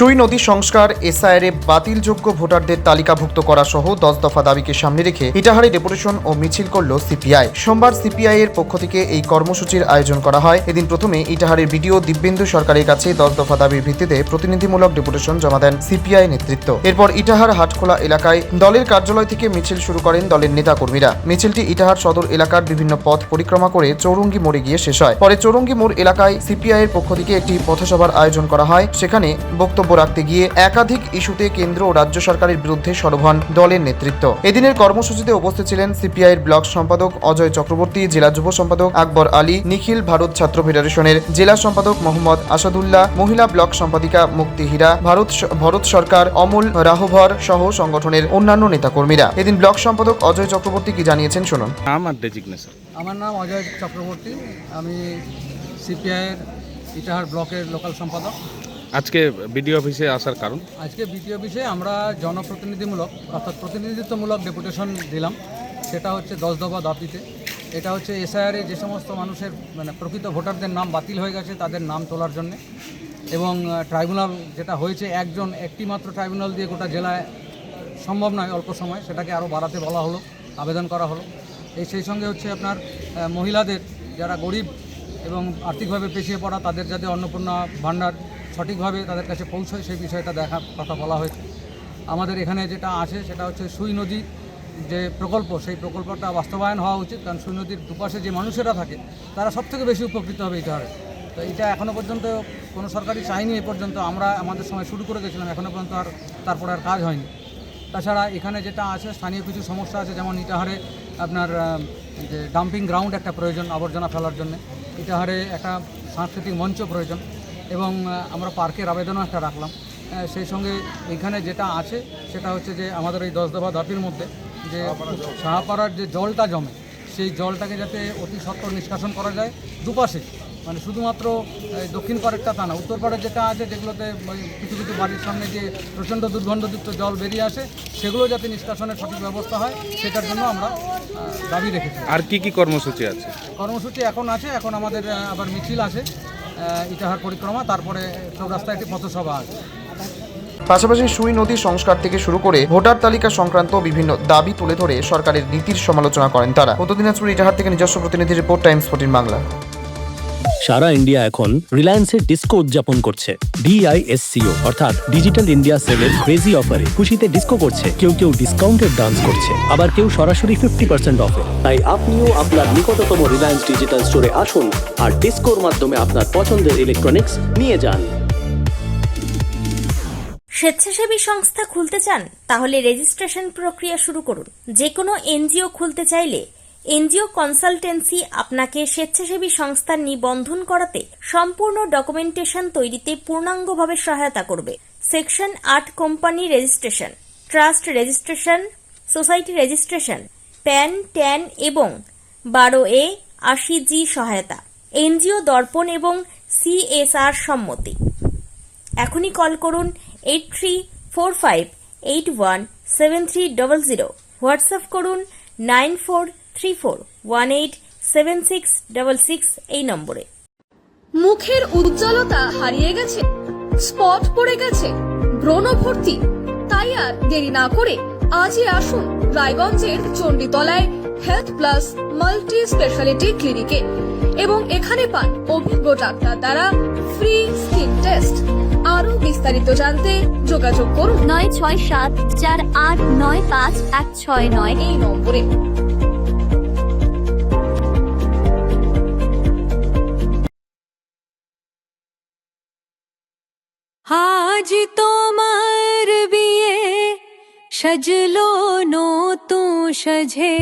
সুই নদী সংস্কার এসআইআর বাতিলযোগ্য ভোটারদের তালিকাভুক্ত করা সহ 10 দফা দাবিকে সামনে রেখে ইটাহারে ডেপুটেশন ও মিছিল করল সিপিআই। সোমবার সিপিআই এর পক্ষ থেকে এই কর্মসূচির আয়োজন করা হয়। এদিন প্রথমে ইটাহারের বিডিও দিব্যেন্দু সরকারের কাছে 10 দফা দাবির ভিত্তিতে প্রতিনিধিমূলক ডেপুটেশন জমা দেন সিপিআই নেতৃত্ব। এরপর ইটাহার হাটখোলা এলাকায় দলের কার্যালয় থেকে মিছিল শুরু করেন দলের নেতাকর্মীরা। মিছিলটি ইটাহার সদর এলাকার বিভিন্ন পথ পরিক্রমা করে চৌরঙ্গি মোড়ে গিয়ে শেষ হয়। পরে চৌরঙ্গি মোড় এলাকায় সিপিআই এর পক্ষ থেকে একটি পথসভার আয়োজন করা হয়। সেখানে বক্তব্য রাখতে গিয়ে একাধিক ইস্যুতে কেন্দ্র ও রাজ্য সরকারের বিরুদ্ধে সরব হন দলের নেতৃত্ব। এদিনের কর্মসূচিতে উপস্থিত ছিলেন সিপিআই এর ব্লক সম্পাদক অজয় চক্রবর্তী, জেলা যুব সম্পাদক আকবর আলী, নিখিল ভারত ছাত্র ফেডারেশনের জেলা সম্পাদক মোহাম্মদ আসাদুল্লাহ, মহিলা ব্লক সম্পাদিকা মুক্তি হীরা, ভরত সরকার, অমল রাহভর সহ সংগঠনের অন্যান্য নেতাকর্মীরা। এদিন ব্লক সম্পাদক অজয় চক্রবর্তী কি জানিয়েছেন শুনুন। আমার নাম অজয় চক্রবর্তী, আমি সিপিআই এর ইটাহার ব্লকের লোকাল সম্পাদক। আজকে বিডিও অফিসে আসার কারণ? আজকে বিডিও অফিসে আমরা জনপ্রতিনিধিমূলক অর্থাৎ প্রতিনিধিত্বমূলক ডেপুটেশন দিলাম। সেটা হচ্ছে 10 দফা দাবিতে। এটা হচ্ছে এসআইআরে যে সমস্ত মানুষের প্রকৃত ভোটারদের নাম বাতিল হয়ে গেছে তাদের নাম তোলার জন্য, এবং ট্রাইব্যুনাল যেটা হয়েছে একটি মাত্র ট্রাইব্যুনাল দিয়ে গোটা জেলায় সম্ভব নয় অল্প সময়, সেটাকে আরও বাড়াতে বলা হলো, আবেদন করা হলো। সেই সঙ্গে হচ্ছে আপনার মহিলাদের যারা গরিব এবং আর্থিকভাবে পিছিয়ে পড়া তাদের যাতে অন্নপূর্ণা ভাণ্ডার সঠিকভাবে তাদের কাছে পৌঁছয় সেই বিষয়টা দেখার কথা বলা হয়েছে। আমাদের এখানে যেটা আছে সেটা হচ্ছে সুই নদী যে প্রকল্প, সেই প্রকল্পটা বাস্তবায়ন হওয়া উচিত, কারণ সুই নদীর দুপাশে যে মানুষেরা থাকে তারা সবথেকে বেশি উপকৃত হবে ইটাহারে। তো এটা এখনও পর্যন্ত কোনো সরকারই চায়নি। এ পর্যন্ত আমরা আমাদের সময় শুরু করে গেছিলাম, এখনও পর্যন্ত তারপরে আর কাজ হয়নি। তাছাড়া এখানে যেটা আছে স্থানীয় কিছু সমস্যা আছে, যেমন ইটাহারে আপনার যে ডাম্পিং গ্রাউন্ড একটা প্রয়োজন আবর্জনা ফেলার জন্য, ইটাহারে একটা সাংস্কৃতিক মঞ্চ প্রয়োজন, এবং আমরা পার্কের আবেদনও একটা রাখলাম। সেই সঙ্গে এখানে যেটা আছে সেটা হচ্ছে যে আমাদের এই 10 দফা দাবির মধ্যে যে সাহাপাড়ার যে জলটা জমে সেই জলটাকে যাতে অতি সত্বর নিষ্কাশন করা যায় দুপাশে, মানে শুধুমাত্র দক্ষিণ পাড়েরটা তা না, উত্তর পাড়ের যেটা আছে যেগুলোতে কিছু কিছু বাড়ির সামনে যে প্রচণ্ড দুর্গন্ধযুক্ত জল বেরিয়ে আসে সেগুলো যাতে নিষ্কাশনের সঠিক ব্যবস্থা হয় সেটার জন্য আমরা দাবি রেখেছি। আর কি কি কর্মসূচি আছে? কর্মসূচি এখন আমাদের আবার মিছিল আছে ইটাহার পরিক্রমা, তারপরে চৌরাস্তায় একটি পথসভা আছে। পাশাপাশি সুই নদী সংস্কার থেকে শুরু করে ভোটার তালিকা সংক্রান্ত বিভিন্ন দাবি তুলে ধরে সরকারের নীতির সমালোচনা করেন তারা। উত্তর দিনাজপুর ইটাহার থেকে নিজস্ব প্রতিনিধি রিপোর্ট, টাইমস 14 বাংলা। সারা ইন্ডিয়া এখন রিলায়েন্সের ডিস্কো উদযাপন করছে। ডিআইএসসিও অর্থাৎ ডিজিটাল ইন্ডিয়া সেলের ক্রেজি অফারে খুশিতে ডিস্কো করছে। কেউ ডিসকাউন্টেড ডান্স করছে, আবার কেউ সরাসরি 50% অফে। তাই আপনিও আপনার নিকটতম রিলায়েন্স ডিজিটাল স্টোরে আসুন আর ডিস্কোর মাধ্যমে আপনার পছন্দের ইলেকট্রনিক্স নিয়ে যান। স্বেচ্ছাসেবী সংস্থা খুলতে চান? তাহলে রেজিস্ট্রেশন প্রক্রিয়া শুরু করুন। যে কোনো এনজিও খুলতে চাইলে এনজিও কনসালটেন্সি আপনাকে স্বেচ্ছাসেবী সংস্থার নিবন্ধন করাতে সম্পূর্ণ ডকুমেন্টেশন তৈরিতে পূর্ণাঙ্গভাবে সহায়তা করবে। Section 8 company registration, trust registration, society registration, pan, tan এবং 12A 80G সহায়তা, এনজিও দর্পণ এবং CSR সম্মতি। এখনই কল করুন 8345817300, হোয়াটসঅ্যাপ করুন 9434187666 এই নম্বরে। মুখের উজ্জ্বলতা হারিয়ে গেছে, স্পট পড়ে গেছে, ব্রণ ভর্তি, তাই আর দেরি না করে আজই আসুন রায়গঞ্জের চণ্ডীতলায় হেলথ প্লাস মাল্টি স্পেশালিটি ক্লিনিকে, এবং এখানে পান অভিজ্ঞ ডাক্তার দ্বারা ফ্রি স্কিন টেস্ট। আরো বিস্তারিত জানতে যোগাযোগ করুন 9674895169 এই নম্বরে। আজ তোমার বিয়ে সাজলো নতুন সাজে।